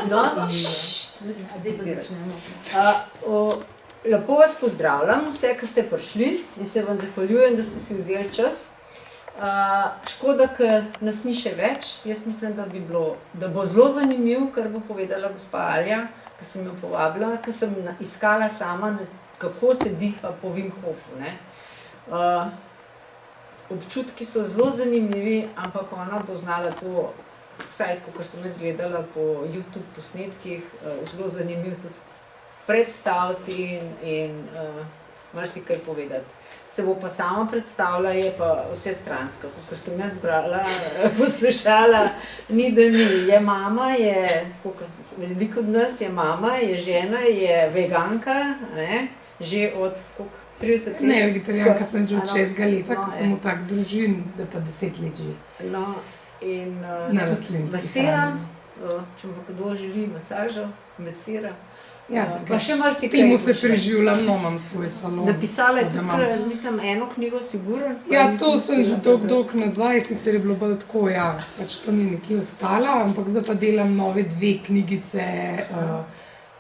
No, lepo vas pozdravljam, vse, ki ste prišli in se vam zahvaljujem, da ste si vzeli čas. Škoda, ker nas ni še več. Jaz mislim, da bo zelo zanimiv, kar bo povedala gospa Alja, ki sem jo povabila, ker sem iskala sama, kako se diha po Wim Hofu, ne. Občutki so zelo zanimivi, ampak ona bo znala to, vsaj, kakor sem jaz gledala po YouTube posnetkih, zelo zanimiv tudi predstaviti in marsikaj povedati. Se bo pa sama predstavila, je pa vse stranska, kakor sem jaz brala, poslušala, ni da ni. Je mama, veliko od nas je mama, je žena, je veganka, ne, že od 30 let. Ne, vegetarijanka sem že od 6 leta, ko sem v tak družin, zdaj pa 10 let že. No, in masira, če bo kdo želi masažo, masira. Ja, pa še marsikaj. S temu se preživljam, no, imam svoj salon. Napisala je tudi, mislim, eno knjigo sigurno. Ja, to sem že dolg nazaj, sicer je bilo bolj tako, ja, pač to mi nekje ostala, ampak zdaj pa delam nove 2 knjigice,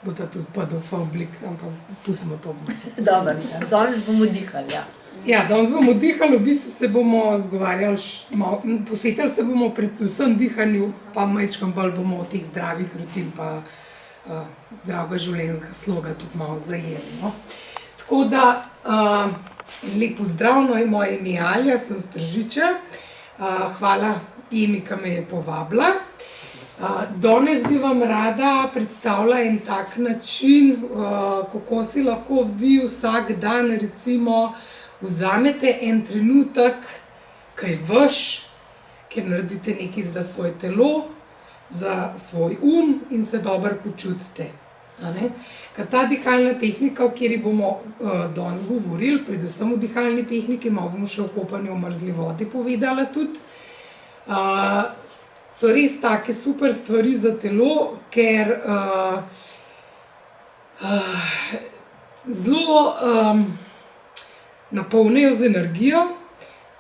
bo to tudi PDF oblik, ampak pustimo to. Dobro, danes bomo dihali, ja. Ja, danes bomo dihali, v bistvu se bomo zgovarjali, posvetili se bomo predvsem dihanju, pa majčkam bolj bomo o teh zdravih rutin pa zdravega življenjskega sloga tudi malo zajeli, no. Tako da, lep pozdrav, no, moje ime je Alja, sem iz Tržiča. Hvala Emi, ki me je povabila. Danes bi vam rada predstavila en tak način, kako si lahko vi vsak dan recimo vzamete en trenutek, ki je vaš, ker naredite nekaj za svoje telo, za svoj in se dobro počutite. Ker ta dihalna tehnika, o kateri bomo danes govorili, predvsem o dihalni tehniki, malo bomo še o kopanju v mrzli vodi povedala tudi, so res take super stvari za telo, ker zelo napolnijo z energijo,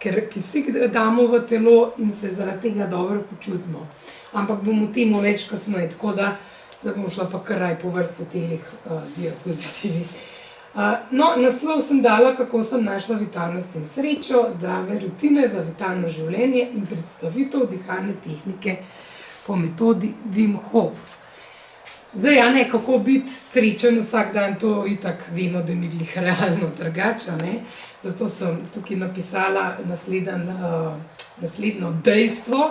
ker kisik damo v telo in se zaradi tega dobro počutimo. Ampak bom o tem več kasneje, tako da zdaj bom šla pa kar raj po vrst po teh diapozitivih. No, naslov sem dala, kako sem našla vitalnost in srečo, zdrave rutine za vitalno življenje in predstavitev dihalne tehnike po metodi Wim Hof. Zdaj, ne, kako biti srečen vsak dan, to itak vemo, da ni glih realno drugače, ne. Zato sem tukaj napisala naslednjo dejstvo,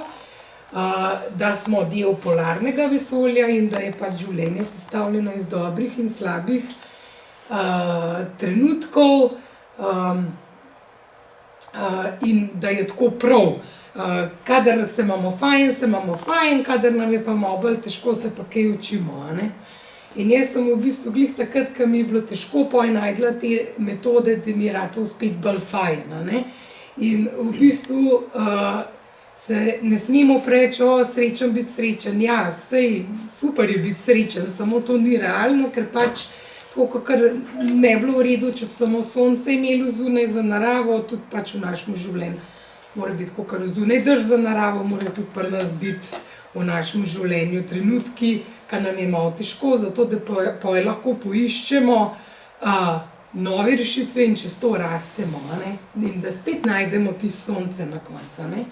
da smo del polarnega vesolja in da je pač življenje sestavljeno iz dobrih in slabih trenutkov in da je tako prav. Kadar se imamo fajn, kadar nam je pa malo bolj težko, se pa kaj učimo, a ne. In jaz sem v bistvu glih takrat, ko mi je bilo težko, poj najdla te metode, da mi je ratal spet bolj fajn, a ne. In v bistvu se ne smemo preči, srečen biti srečen. Ja, sej super je biti srečen, samo to ni realno, ker pač tako, kakor ne bilo v redu, če bi samo sonce imelo zunaj za naravo, tudi pač v našem življenju mora biti kakor zunaj dež za naravo, mora tudi pri nas biti v našem življenju trenutki, ki nam je malo težko, zato da poj lahko poiščemo nove rešitve in čez to rastemo, a ne, in da spet najdemo tisto sonce na koncu, a ne.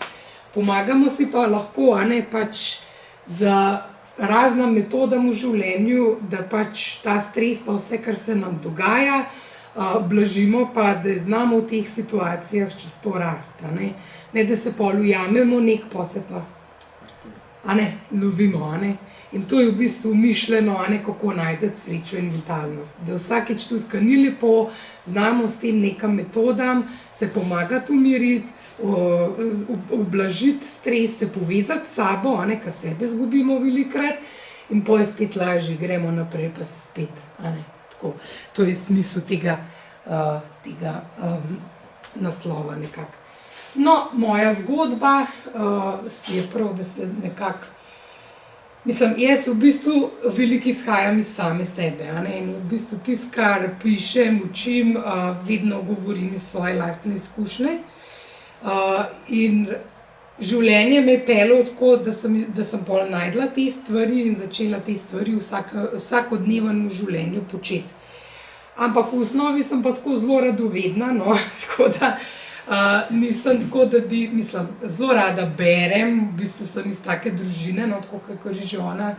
Pomagamo si pa lahko, a ne, pač z raznim metodam v življenju, da pač ta stres pa vse, kar se nam dogaja, blažimo pa, da znamo v teh situacijah čez to rasti, a ne. Ne, da se pol ujamemo pa se pa, a ne, lovimo, a ne. In to je v bistvu mišljeno, a ne, kako najti srečo in vitalnost. Da vsakič tudi, ko ni lepo, znamo s tem nekam metodam se pomagati umiriti, ublažiti stres, se povezati s sabo, a ne, ko sebe izgubimo velikokrat in pol je spet lažje, gremo naprej pa se spet, a ne, tako. To je smisel tega naslova nekako. No, moja zgodba je prav, da se nekako, mislim, jaz v bistvu veliko izhajam iz same sebe, a ne, in v bistvu tisto, kar pišem, učim, vedno govorim iz svoje lastne izkušnje. In življenje me je peljalo tako, da sem pol najdla te stvari in začela te stvari vsakodnevno v življenju početi. Ampak v osnovi sem pa tako zelo radovedna, no, tako da nisem tako, da bi, mislim, zelo rada berem, v bistvu sem iz take družine, no, tako kakor je že ona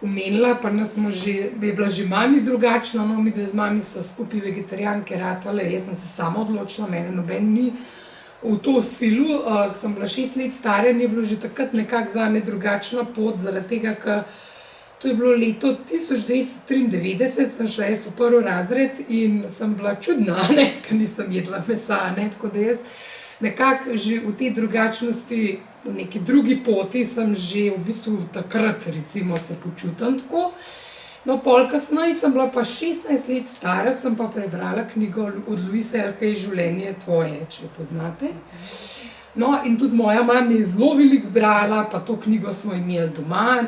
omenila, pa nas smo že, je bila že mami drugačna, no, mi dve z mami so skupaj vegetarijanke ratale, jaz sem se sama odločila, mene noben ni v to silu, ko sem bila 6 let stara in je bilo že takrat nekako zame drugačna pot, zaradi tega, ker to je bilo leto 1993, sem šla jaz v prvi razred in sem bila čudna, ne, ker nisem jedla mesa, ne, tako da jaz nekako že v tej drugačnosti, v neki drugi poti sem že v bistvu takrat recimo se počutim tako. No, pol kasneje sem bila pa 16 let stara, sem pa prebrala knjigo od Louise Hay Življenje tvoje, če jo poznate. No, in tudi moja mama je zelo veliko brala, pa to knjigo smo imeli doma,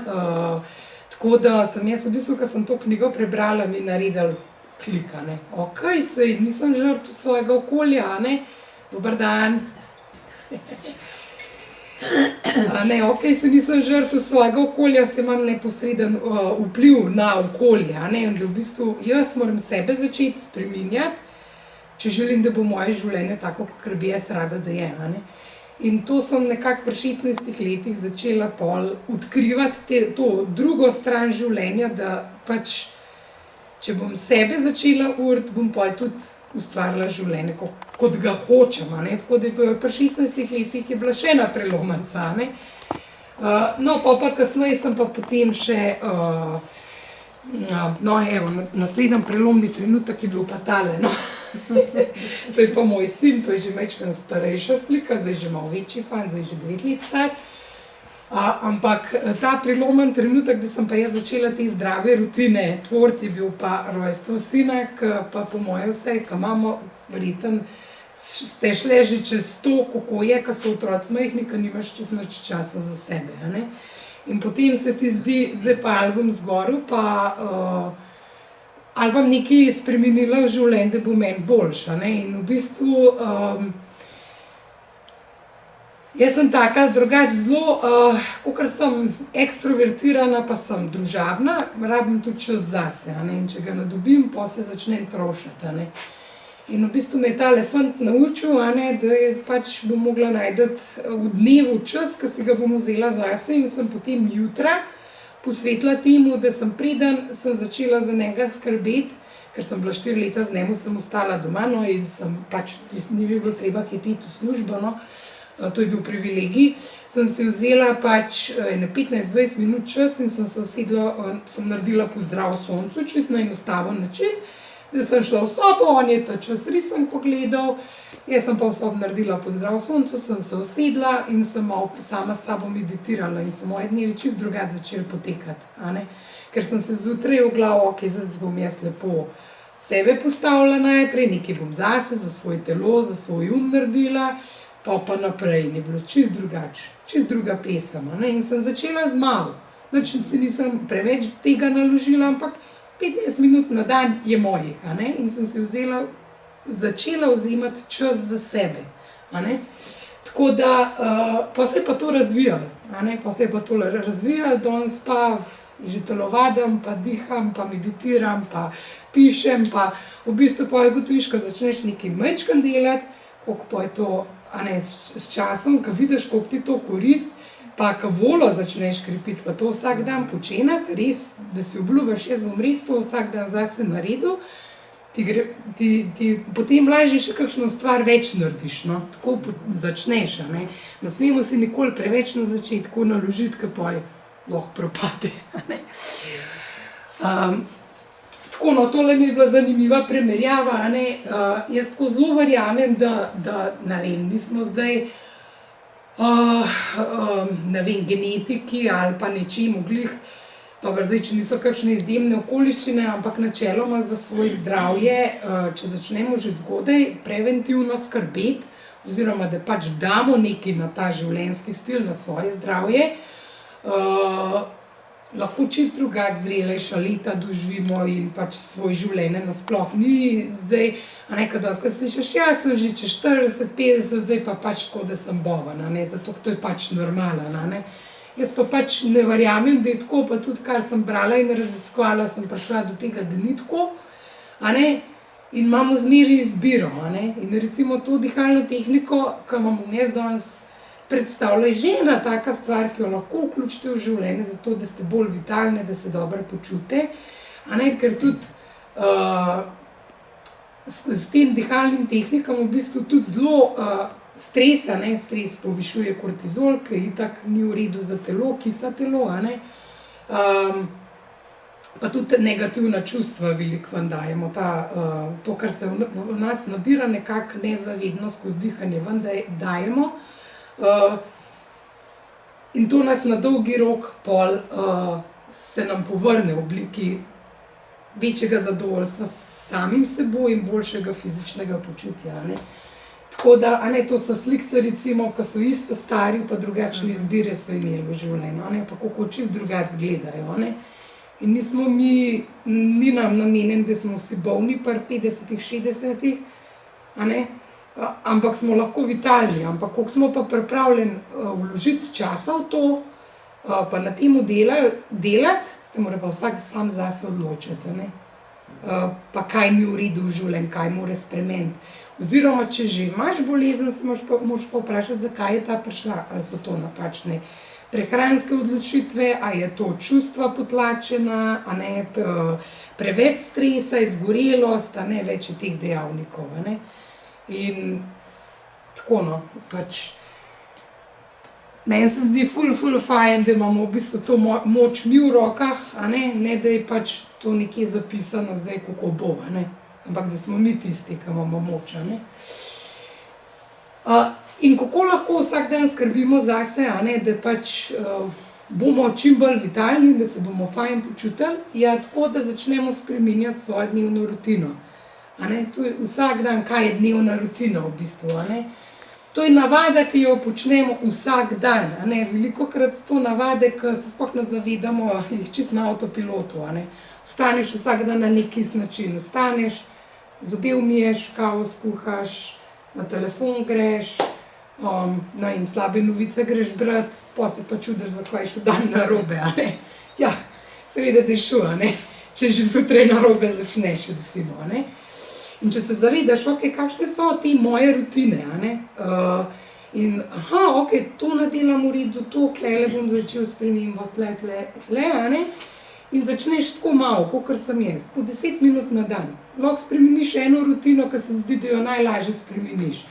tako da sem jaz v bistvu, ko sem to knjigo prebrala, mi naredila klika, ne. Okej, saj nisem žrtev svojega okolja, a ne, dober dan. Ne, okej, se nisem žrtev svojega okolja, se imam neposreden vpliv na okolje, a ne, in da v bistvu jaz moram sebe začeti spreminjati, če želim, da bo moje življenje tako, kakor bi jaz rada, da je, a ne. In to sem nekako pri 16 letih začela pol odkrivati to drugo stran življenja, da pač, če bom sebe začela uriti, bom pol tudi ustvarila življenje, kot ga hočem, a ne, tako da je pri 16 letih je bila še ena prelomnica, a ne. No, pa kasneje sem pa potem še, no, evo, naslednji prelomni trenutek je bil pa tale, no. To je pa moj sin, to je že majčkeno starejša slika, zdaj že malo večji fan, zdaj že 9 let star. Ampak ta prelomen trenutek, da sem pa jaz začela te zdrave rutine tvoriti, je bil pa rojstvo sina, ki pa po moje vse, ki imamo, verjetno ste šle že čez to, kako je, ko so otroci majhni, ko nimaš čisto nič časa za sebe, a ne. In potem se ti zdi, zdaj pa album zgorel, pa ali bom nekaj spremenila v življenju, da bo meni boljše, ne, in v bistvu jaz sem taka drugače zelo, kakor sem ekstrovertirana, pa sem družabna, rabim tudi čas zase, a ne, in če ga ne dobim, pol se začnem trošiti, a ne. In v bistvu me je tale fant naučil, a ne, da je pač bom mogla najti v dnevu čas, ko si ga bom vzela zase in sem potem jutra posvetila temu, da sem preden sem začela za njega skrbeti, ker sem bila 4 leta z njim, sem ostala doma, no, in sem pač, ni mi bilo treba hiteti v službo, no, to je bil privilegij, sem si vzela pač 15-20 minut čas in sem se usedla, sem naredila pozdrav soncu, čisto na enostaven način, da sem šla v sobo, on je ta čas risem pogledal, jaz sem pa v sobo naredila pozdrav soncu, sem se usedla in sem malo sama s sabo meditirala in so moje dnevi čisto drugače začeli potekati, a ne. Ker sem se zjutraj v glavo, okej, zdaj bom jaz lepo sebe postavila najprej, nekaj bom zase, za svoje telo, za svoj naredila, pa naprej in je bilo čisto drugače, čisto druga pesem, a ne, in sem začela z malo, nič si nisem preveč tega naložila, ampak 15 minut na dan je mojih, a ne, in sem si začela vzemati čas za sebe, a ne. Tako da, pa se je pa to razvijalo, a ne, pa se je pa to razvijalo, danes pa že telovadim, pa diham, pa meditiram, pa pišem, pa v bistvu pa ugotoviš, ko začneš nekaj majčkeno delati, koliko pa je to, a ne, s časom, ko vidiš, koliko ti to korist, pa ko voljo začneš krepiti, pa to vsak dan počenjati, res, da si obljubiš, jaz bom res to vsak dan zase naredil, ti potem lažje še kakšno stvar več narediš, no, tako začneš, a ne. Ne smemo si nikoli preveč na začetku naložiti, ker pa lahko propade, a ne. Tako, no, tole mi je bila zanimiva primerjava, a ne, jaz tako zelo verjamem, da ne vem, nismo zdaj, ne vem, genetiki ali pa nečemu glih, dobro, zdaj, če niso kakšne izjemne okoliščine, ampak načeloma za svoje zdravje, če začnemo že zgodaj preventivno skrbeti, oziroma da pač damo nekaj na ta življenjski stil, na svoje zdravje, lahko čist drugače zrelejša leta doživimo in pač svoje življenje nasploh ni zdaj, a ne, kad doskrat slišiš, ja, sem že čez 40, 50, zdaj pa pač tako, da sem boven, a ne, zato to je pač normalen, a ne. Jaz pa pač ne verjamem, da je tako, pa tudi kar sem brala in raziskovala, sem prišla do tega, da ni tako, a ne, in imamo zmeraj izbiro, a ne, in recimo to dihalno tehniko, ki imamo jaz danes predstavlja že ena taka stvar, ki jo lahko vključite v življenje, zato da ste bolj vitalne, da se dobro počutite, a ne, ker tudi s tem dihalnim tehnikam v bistvu tudi zelo stres, a ne, stres povišuje kortizol, ki itak ni v redu za telo, kisa telo, a ne, pa tudi negativna čustva veliko vam dajemo, to, kar se v nas nabira nekako nezavedno skozi dihanje, vam dajemo, in to nas na dolgi rok pol se nam povrne v obliki večjega zadovoljstva s samim seboj in boljšega fizičnega počutja, ne. Tako da, a ne, to so slikce recimo, ki so isto stari, pa drugačne izbire so imeli v življenju, a ne, pa kako čist drugače izgledajo, a ne. In ni nam namenjen, da smo vsi bolni pri 50-ih, 60-ih, a ne, ampak smo lahko vitalni, ampak koliko smo pa pripravljeni vložiti časa v to, pa na temu delati, se mora pa vsak sam zase odločiti, ne. Pa kaj ni v redu v življenju, kaj mora spremeniti. Oziroma, če že imaš bolezen, se moraš pa vprašati, zakaj je ta prišla, ali so to napačne prehranske odločitve, a je to čustva potlačena, a ne, preveč stresa, izgorelost, a ne, več je teh dejavnikov, a ne. In tako, no, pač meni se zdi ful fajn, da imamo v bistvu to moč mi v rokah, a ne, da je pač to nekje zapisano zdaj, kako bo, a ne, ampak da smo mi tisti, ki imamo moč, a ne. In kako lahko vsak dan skrbimo zase, a ne, da pač bomo čim bolj vitalni, da se bomo fajn počutili, ja, tako, da začnemo spreminjati svojo dnevno rutino. A ne, to je vsak dan, kaj je dnevna rutina v bistvu, a ne. To je navada, ki jo počnemo vsak dan, a ne, velikokrat so to navade, ki se sploh ne zavedamo, jih čisto na avtopilotu, a ne. Vstaneš vsak dan na neki način, vstaneš, zobe umiješ, kavo skuhaš, na telefon greš, slabe novice greš brat, pa se pa čudiš, zakaj je šel dan narobe, a ne. Ja, seveda da je šel, a ne, če že zjutraj narobe začneš, recimo, a ne. In če se zavedaš, kakšne so te moje rutine, a ne, in to nadelam v redu, to, tlele bom začel spremembo, tle, a ne, in začneš tako malo, kakor sem jaz, po 10 minut na dan. Lahko spremeniš eno rutino, ki se zdi, da jo najlažje spremeniš.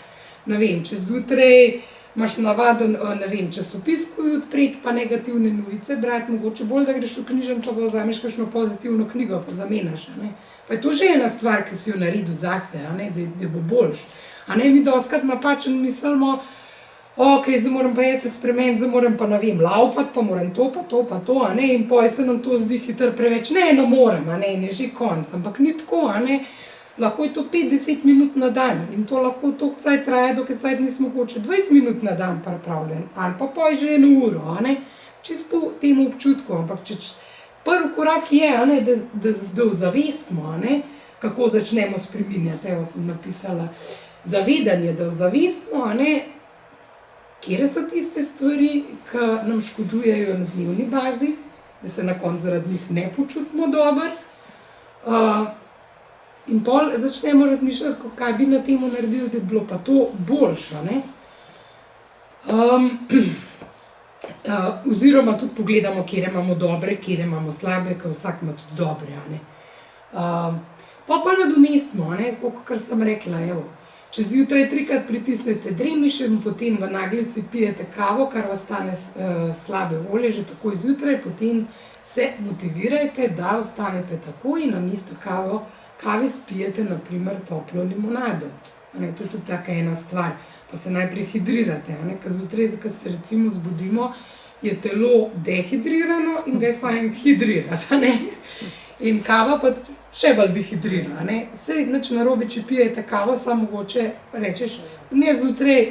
Ne vem, če zjutraj imaš navado, ne vem, časopisku odpreti, pa negativne novice brati, mogoče bolj, da greš v knjižnico, pa vzameš kakšno pozitivno knjigo, pa zamenjaš, a ne. Pa je to že ena stvar, ki si jo naredil zase, a ne, da bo boljš. A ne, mi dostikrat napačen mislimo, zdaj moram pa jaz se spremeniti, zdaj moram pa, ne vem, laufati, pa moram to, a ne, in poj se nam to zdi hitro preveč. Ne morem, a ne, in je že konc, ampak ni tako, a ne. Lahko je to 5-10 minut na dan in to lahko toliko cajt traja, dokaj cajt nismo hoče 20 minut na dan pripravljen, ali pa poj že 1 uro, a ne, čisto po tem občutku, ampak prvi korak je, a ne, da ozavestimo, a ne, kako začnemo spreminjati, evo sem napisala, zavedanje, da ozavestimo, a ne, katere so tiste stvari, ki nam škodujejo na dnevni bazi, da se na koncu zaradi njih ne počutimo dobro, in pol začnemo razmišljati, kaj bi na temu naredili, da bi bilo pa to boljše, ne. Oziroma tudi pogledamo, katere imamo dobre, katere imamo slabe, ker vsak ima tudi dobre, a ne. Pa nadomestimo, a ne, kakor sem rekla, evo. Če zjutraj 3-krat pritisnete dremiš in potem v naglici pijete kavo, kar vas stane slabe volje že takoj zjutraj, potem se motivirajte, da ostanete takoj in namesto kave spijete na primer toplo limonado. A ne, to je tudi taka ena stvar. Pa se najprej hidrirate, a ne, ker zjutraj, ko se recimo zbudimo, je telo dehidrirano in ga je fajn hidrirati, a ne. In kava pa še bolj dehidrira, a ne. Saj nič narobe, če pijete kavo, samo mogoče rečeš, ne zjutraj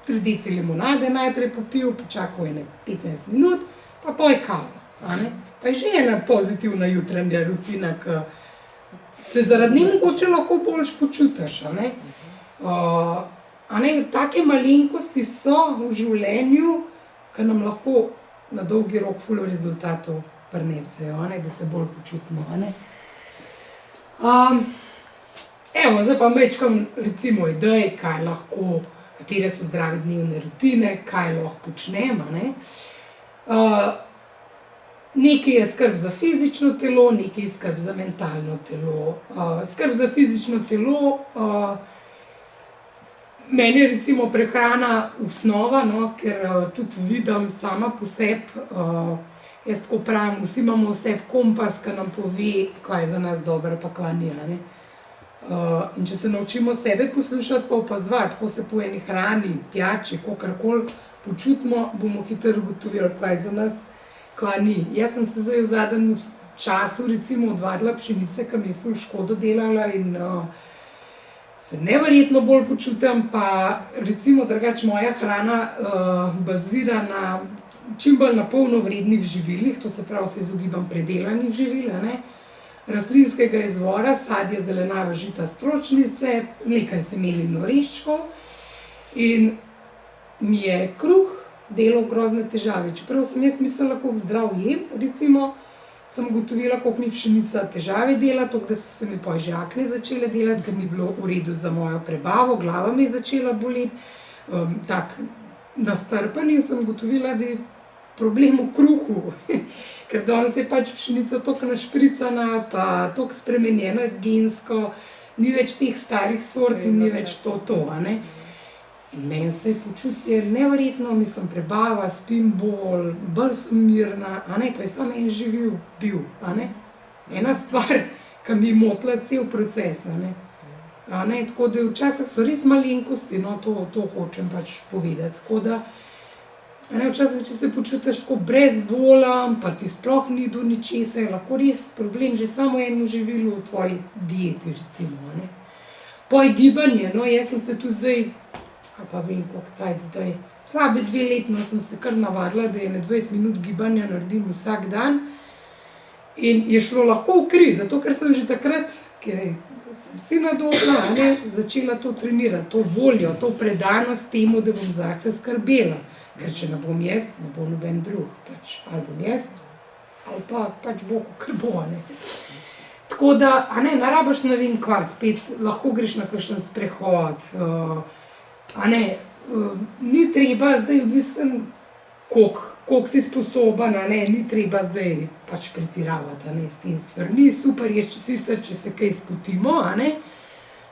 3 deci limonade najprej popil, počakal 15 minut, pa poj kavo. Pa je že ena pozitivna jutranja rutina, ki se zaradi nje mogoče lahko boljš počutiš. Take malenkosti so v življenju, ki nam lahko na dolgi rok ful rezultatov prinesejo, da se bolj počutimo. Evo, zdaj pa mečkam recimo idej, kaj lahko, katere so zdrave dnevne rutine, kaj lahko počnem. Nekaj je skrb za fizično telo, nekaj je skrb za mentalno telo. Skrb za fizično telo, meni je recimo prehrana osnova, ker tudi vidim sama po sebi, jaz tako pravim, vsi imamo v sebi kompas, ki nam pove, kaj je za nas dobro, pa kaj ni. In če se naučimo sebe poslušati, pa opazovati, ko se po eni hrani, pijači, kakorkoli počutimo, bomo hitro ugotovili, kaj je za nas, kaj ni. Jaz sem se zdaj v zadnjem času recimo odvadila pšenice, ki mi je ful škodo delala in se neverjetno bolj počutim, pa recimo drugače moja hrana bazira na čim bolj na polnovrednih živilih, to se pravi, se izogibam predelanih živil, rastlinskega izvora, sadje, zelenjava, žita, stročnice, z nekaj semel in oreščkov. In mi je kruh delal grozne težave. Čeprav sem jaz mislila, koliko zdrav jem, recimo, sem ugotovila, koliko mi pšenica težave dela, toliko, da so se mi pa žakne začele delati, ker ni bilo v redu za mojo prebavo, glava mi je začela boleti, tako nastrpan in sem ugotovila, da je problem v kruhu, ker danes je pač pšenica toliko našpricana, pa toliko spremenjena gensko, ni več teh starih sort in ni več to. In meni se je počutje neverjetno, mislim, prebava, spim bolj sem mirna, pa je samo en živel bil. Ena stvar, ki mi je motila cel proces. Tako da včasih so res malenkosti, to hočem pač povedati. Tako da včasih, če se počutiš tako brezvolen, pa ti sploh ni do ničesar, je lahko res problem že samo eno živilo v tvoji dieti, recimo. Pa je gibanje, jaz sem se tu zdaj, kaj pa vem, koliko cajt zdaj, slabe 2 leti sem se kar navadila, da je 20 minut gibanja naredim vsak dan. In je šlo lahko v kri, zato ker sem že takrat, ker sem si nadobla, začela to trenirati, to voljo, to predanost temu, da bom zase skrbela. Ker če ne bom jaz, ne bo noben drug. Ali bom jaz, ali pa pač bo, kakor bo. Tako da, ne rabiš ne vem kva, spet lahko greš na kakšen sprehod. Ni treba zdaj odvisen, koliko si sposoben, ni treba zdaj pač pretiravati s tem stvarmi. Super je sicer, če se kaj spotimo,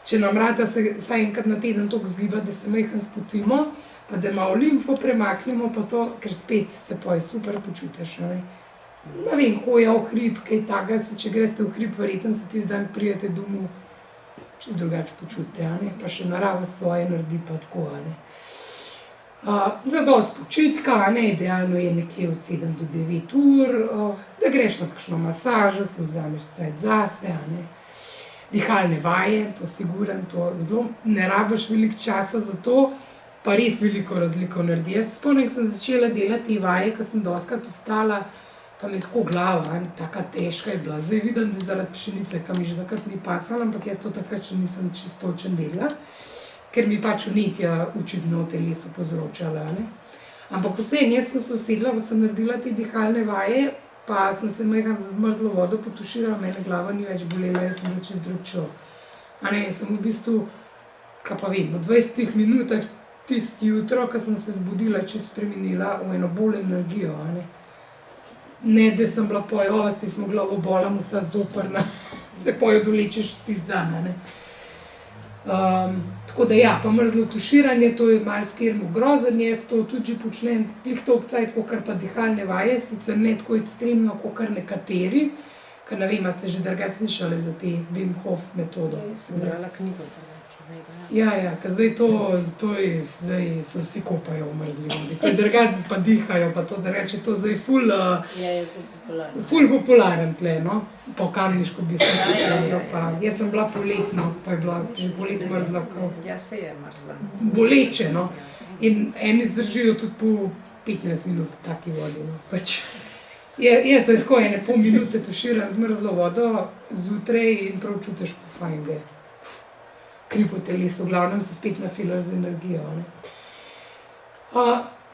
če nam rata se vsaj enkrat na teden toliko zgiba, da se majhen spotimo, pa da malo limfo premaknemo, pa to, ker spet se poje super počutiš. Ne vem, hoja v hrib, kaj takega, če greste v hrib, verjetno se tisti dan prijete domov, čisto drugače počutite, pa še narava svoje naredi pa tako. Zadosti počitka, idealno je nekje od 7 do 9 ur, da greš na kakšno masažo, si vzameš cajt zase, dihalne vaje, to siguran, to zelo ne rabiš veliko časa za to, pa res veliko razliko naredi. Jaz spomnim, ko sem začela delati vaje, ko sem dostikrat vstala, pa mi je tako glava, taka težka je bila. Zdaj vidim, da je zaradi pšenice, ki mi že takrat ni pasala, ampak jaz to takrat še nisem čisto točno vedela, ker mi pač vnetja očitno v telesu povzročala. Ampak vseeno, jaz sem se usedla, pa sem naredila te dihalne vaje, pa sem se majhen z zmrzlo vodo potuširala, mene glava ni več bolela, jaz sem bila čez drug človek. Jaz sem v bistvu, kaj pa vem, v 20 minutah tisti jutro, ko sem se zbudila, čisto spremenila v eno bolj energijo. Ne, da sem bila pojo, smo glavobolam, vsa zoprna, se pojo dolečeš tisti dan. Tako da ja, pa mrzlo tuširanje, to je marsikjermu grozen, jaz to tudi počnem glih toliko cajt, kakor pa dihalne vaje, sicer ne tako ekstremno, kakor nekateri, ker ne vem, a ste že drugače slišali za te Wim Hof metodo. Sem brala knjigo. Ja, ker zdaj se vsi kopajo v mrzli vodi, to je drugače pa dihajo, pa to drugače, to zdaj ful popularen tle, po Kamnišku bi se počela, pa jaz sem bila poletno, pa je bila že polet mrzla, Ja, se je mrzla. boleče, in eni zdržijo tudi po 15 minut taki vodi, pač. Jaz se tako ene pol minute tuširam zmrzlo vodo zjutraj in prav čutiš, kako fajn gre. Kri po telesu, v glavnem se spet nafilaš z energijo. Ne?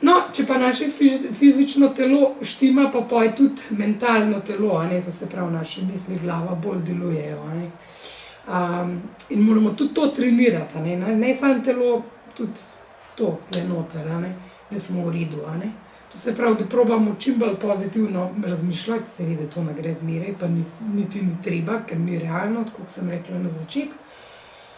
No, če pa naše fizično telo štima, pa je tudi mentalno telo, ne? To se pravi, naše misli, glava bolj delujejo. Ne? In moramo tudi to trenirati, ne samo telo, tudi to tle noter, da smo v redu. To se pravi, da probamo čim bolj pozitivno razmišljati, seveda to ne gre zmeraj, pa niti ni treba, ker ni realno, tako kot sem rekla na začetku.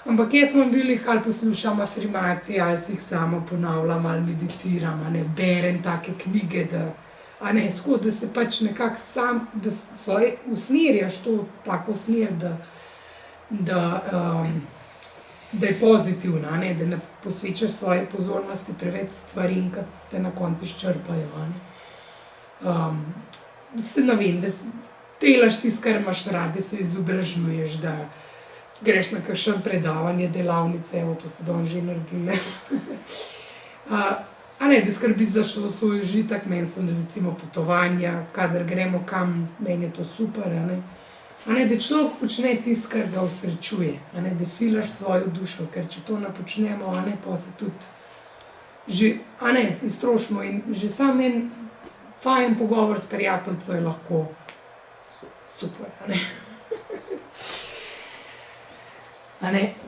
Ampak jaz imam veliko, ali poslušam afirmacije, ali si jih sama ponavljam, ali meditiram, berem take knjige, da se pač nekako sam, da svoje usmerjaš to tako smer, da je pozitivna, da ne posvečaš svoje pozornosti preveč stvarim, ki te na koncu izčrpajo. Se ne vem, da delaš tisto, kar imaš rad, da se izobražuješ, da greš na kakšno predavanje, delavnice, evo, to ste danes že naredili. Da skrbiš za svoj užitek, meni so recimo potovanja, kadar gremo kam, meni je to super, da človek počne tisto, kar ga osrečuje, da filaš svojo dušo, ker če to ne počnemo, pa se tudi že, iztrošimo in že sam en fajn pogovor s prijateljco je lahko super,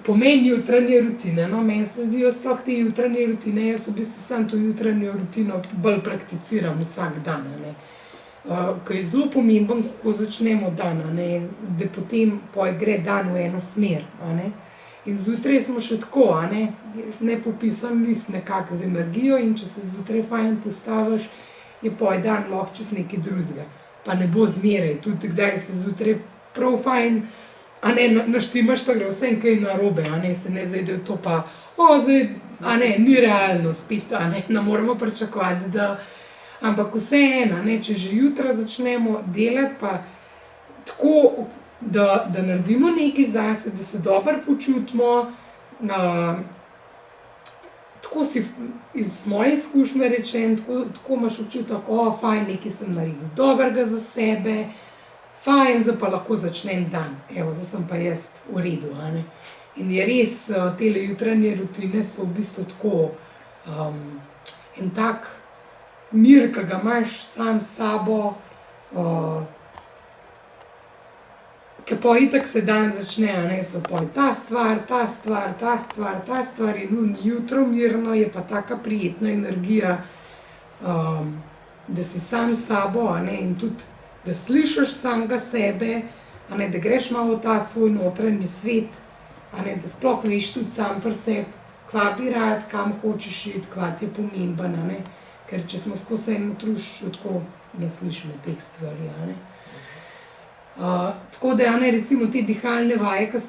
Pomen jutranje rutine, meni se zdijo sploh te jutranje rutine, jaz v bistvu sam to jutranjo rutino bolj prakticiram vsak dan, Ko je zelo pomemben, kako začnemo dan, da potem gre dan v eno smer. In zjutraj smo še tako, nepopisan list nekako z energijo in če se zjutraj fajn postaviš, je dan lahko čez nekaj drugega. Pa ne bo zmeraj, tudi kdaj se zjutraj prav fajn, naštimaš pa gre vse kaj narobe, se ne zajde to pa, zdaj, ni realno spet, ne moremo pričakovati, da. Ampak vseeno, če že jutra začnemo delati, pa tako, da naredimo nekaj zase, da se dobro počutimo, tako si iz moje izkušnje rečem, tako imaš občutek, fajn, nekaj sem naredil dobrega za sebe, fajn, zdaj pa lahko začnem dan, evo, zdaj sem pa jaz v redu. In je res, tele jutranje rutine so v bistvu tako en tak mir, ki ga imaš sam s sabo, ki pa itak se dan začne, so pa ta stvar, ta stvar, ta stvar, ta stvar in jutro mirno je pa taka prijetna energija, da si sam s sabo, in tudi, da slišiš samega sebe, da greš malo v ta svoj notranji svet, da sploh veš tudi sam pri sebi, kva bi rad, kam hočeš iti, kva ti je pomemben, ker če smo skozi eno trušču, tako ne slišimo teh stvari. Tako da, recimo te dihalne vaje, ki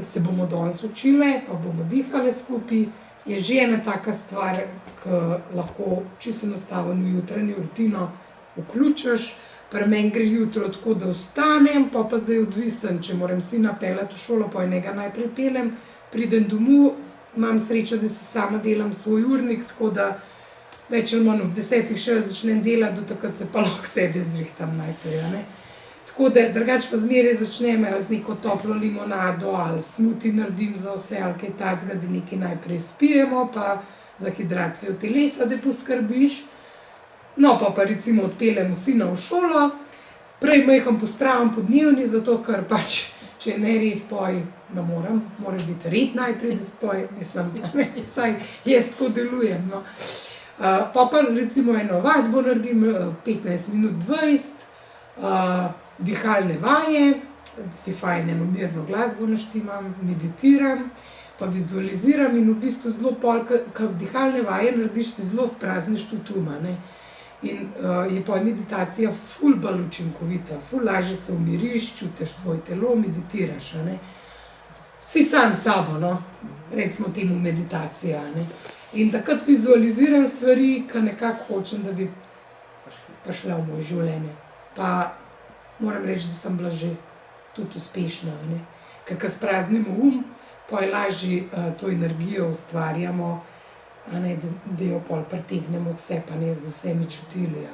se bomo danes učile, pa bomo dihale skupaj, je že ena taka stvar, ki lahko čisto enostavno v jutranjo rutino vključiš. Pri meni gre jutro tako, da vstanem, pa zdaj odvisen, če moram sina peljati v šolo, pa njega najprej peljem, pridem domov, imam srečo, da si sama delam svoj urnik, tako da več ali manj ob 10 še začnem delati, do takrat se pa lahko sebe zrihtam najprej. Tako da drugače pa zmeraj začnem ali z neko toplo limonado, ali smuti naredim za vse, ali kaj takega, da nekaj najprej spijemo, pa za hidracijo telesa, da poskrbiš. No, pa recimo odpeljem sina v šolo, prej majhen pospravim po dnevni, zato ker pač, če je nered, poj, ne morem, mora biti red najprej, da spoj, mislim, saj jaz tako delujem, Pa recimo eno vadbo naredim, 15 minut 20, dihalne vaje, si fajn eno mirno glasbo naštimam, meditiram, pa vizualiziram in v bistvu zelo pol, ko dihalne vaje narediš, si zelo sprazniš tudi In je pa meditacija ful bolj učinkovita, ful lažje se umiriš, čutiš svoje telo, meditiraš, Si sam s sabo, recimo temu meditacija, In takrat vizualiziram stvari, ki nekako hočem, da bi prišla v moje življenje. Pa moram reči, da sem bila že tudi uspešna, Ker ko spraznimo pa je lažje to energijo ustvarjamo, da jo pol pritegnemo k sebi, z vsemi čutili,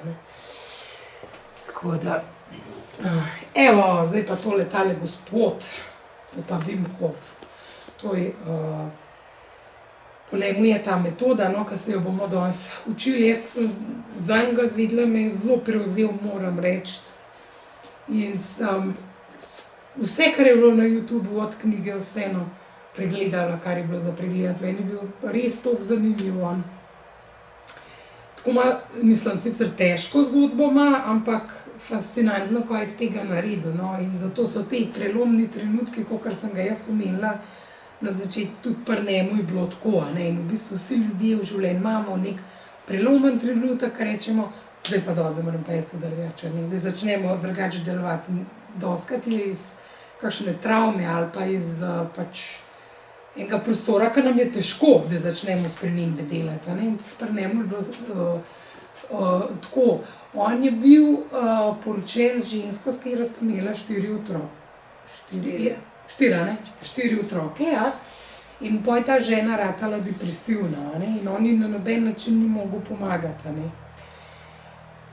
Tako da. Evo, zdaj pa tale gospod, to pa Wim Hof. To je, po njemu je ta metoda, no, ki se jo bomo danes učili. Jaz, ki sem zanj ga zvedela, me je zelo prevzel, moram reči. In sem vse, kar je bilo na YouTubu od knjige, vseeno pregledala, kar je bilo za pregledati. Meni je bil res toliko zanimiv on. Tako ima, mislim, sicer težko zgodbo ima, ampak fascinantno, ko je iz tega naredil, no. In zato so te prelomni trenutki, kakor sem ga jaz omenila, na začetku tudi pri njemu je bilo tako, ne. In v bistvu vsi ljudje v življenju imamo nek prelomen trenutek, rečemo, zdaj pa zdaj moram pa jaz to drugače, ne. Da začnemo drugače delovati. In dostikrat je iz kakšne travme ali pa iz pač enega prostora, ki nam je težko, da začnemo spremembe delati, ne. In tudi pri njemu je bilo tako. On je bil poročen z žensko, s katero sta imela 4 otroke. 4 otroke, ja. In potem je ta žena ratala depresivna, ne. In on ji na noben način ni mogel pomagati, ne.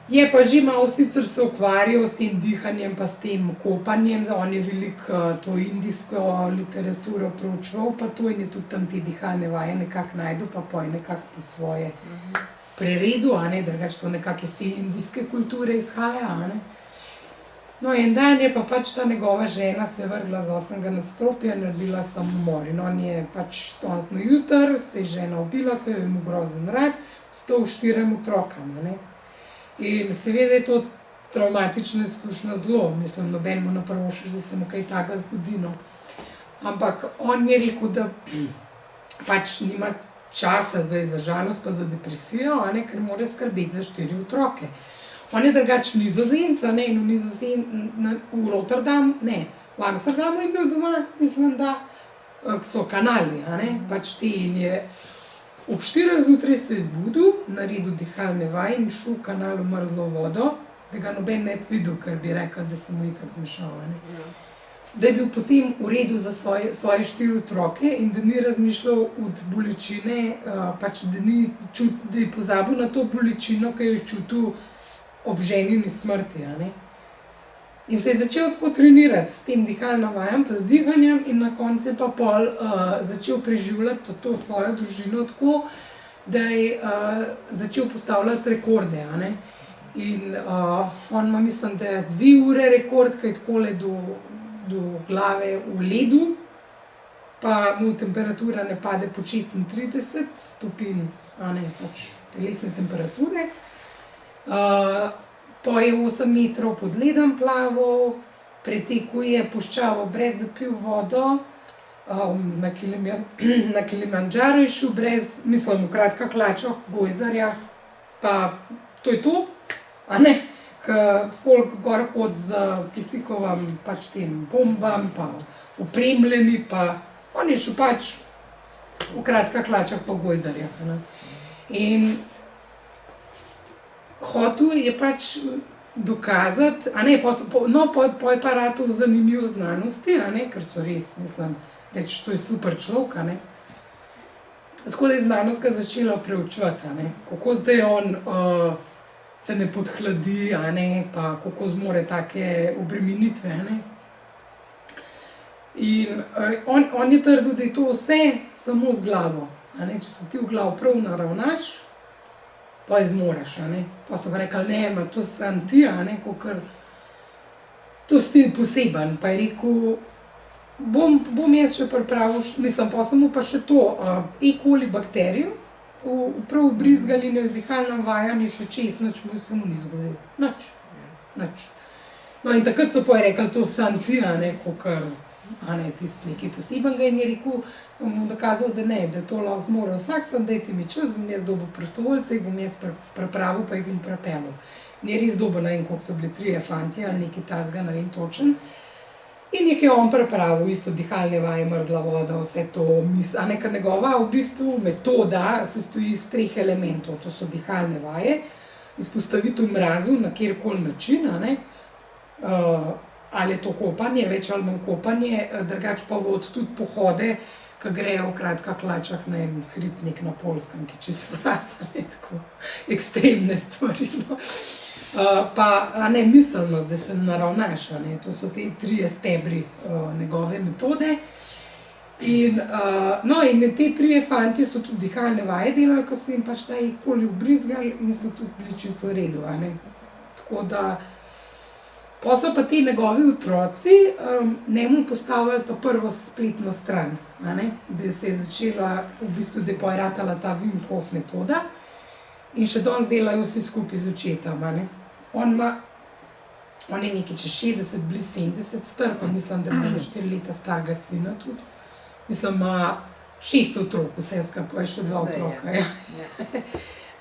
Je pa že malo sicer se ukvarjal s tem dihanjem pa s tem kopanjem, on je veliko to indijsko literaturo proučeval, pa to in je tudi tam te dihalne vaje nekako našel, pa potem nekako po svoje priredil, a ne, drugače to nekako iz te indijske kulture izhaja, a ne. No, en dan je pa pač ta njegova žena se vrgla z 8. nadstropja, naredila samomor. In on je pač danes na jutr, se je žena ubila, ker jo je imel grozen rak, ostal 4 otrokam, a ne. In seveda je to travmatična izkušnja zelo, mislim, nobenemu ne privoščiš, da se mu kaj takega zgodi, no. Ampak on je rekel, da pač nima časa zdaj za žalost pa za depresijo, a ne, ker mora skrbeti za 4 otroke. On je drugače Nizozemec, a ne, in v Rotterdam, ne, v Amsterdamu je bil doma, mislim, da so kanali, a ne, pač ti in je ob 4 zjutraj se je zbudil, naredil dihalne vaje in šel v kanal v mrzlo vodo, da ga noben ne bi videl, ker bi rekel, da se mu itak zmešal, a ne. Da je bil potem v redu za svoje 4 otroke in da ni razmišljal od bolečine, pač da je pozabil na to bolečino, ki jo je čutil ob ženini smrti, a ne. In se je začel tako trenirati s tem dihalnim vajem, pa z dihanjem in na koncu je pa pol začel preživljati to svojo družino tako, da je začel postavljati rekorde, a ne. In on ima, mislim, da je 2 ure rekord, ki je takole do glave v ledu, pa mu temperatura ne pade pod 36 stopinj, a ne, pač telesne temperature. Po je 8 metrov pod ledom plaval, pretekuje puščavo brez da pil vodo, na Kilimandžaru je šel brez, mislim, v kratkih hlačah, gojzarjah, pa to je to, a ne, ker folk gor hodi z kisikovim pač tem bombam, pa opremljeni, pa on je šel pač v kratkih hlačah pa gojzarjah, a ne. In hotel je pač dokazati, a ne, po je pa ratal zanimiv znanosti, a ne, ker so res, mislim, reči, to je super človek, a ne. Tako da je znanost ga začela preučevati, a ne, kako zdaj on se ne podhladi, a ne, pa kako zmore take obremenitve, a ne. In on je trdil, da je to vse samo z glavo, a ne, če se ti v glavo prav naravnaš, pa je zmoreš, a ne. Pa so pa rekli, ne, ma to sem ti, a ne, kakor, to si ti poseben. Pa je rekel, bom jaz še pripravil, mislim, pa sem mu pa še to, E. coli bakterijo, prav vbrizgali in jo z dihalnim vajem je še čez, nič mu se mu ni zgodilo. Nič. No in takrat so pa rekli, to sem ti, a ne, kakor, a ne, tisti nekaj posebenega in je rekel, mu dokazal, da ne, da to lahko zmore vsak, samo dajte mi čas, bom jaz dobil prostovoljce, jih bom jaz pripravil, pa jih bom pripeljal. In je res dobil, ne vem, koliko so bili 3 fantje ali nekaj takega, ne vem točno. In jih je on pripravil, isto dihalne vaje, mrzla voda, vse to, a ne, ker njegova v bistvu metoda se stoji iz 3 elementov, to so dihalne vaje, izpostavitev mrazu na kjerkoli način, a ne, ali je to kopanje, več ali manj kopanje, drugače pa vod tudi pohode, ki grejo v kratkih hlačah na en hrib nek na Poljskem, ki čisto mraz, a ne, tako ekstremne stvari, no. Pa ne miselnost, da se naravnaš, ne? To so te 3 stebri njegove metode. In te 3 fantje so tudi dihalne vaje delali, ko so jim pač ta koli ubrizgali in so tudi bili čisto v redu. Tako da, pa so pa ti njegovi otroci njemu postavili to prvo spletno stran, da se je začela, v bistvu, da je ratala ta Wim Hof metoda in še danes delajo vsi skupaj z očetom. On je nekaj čez 60, blizu 70 star, pa mislim, da ima 4 leta starega sina tudi. Mislim, ima 6 otrok, vse skupaj, še 2 otroka. Ja.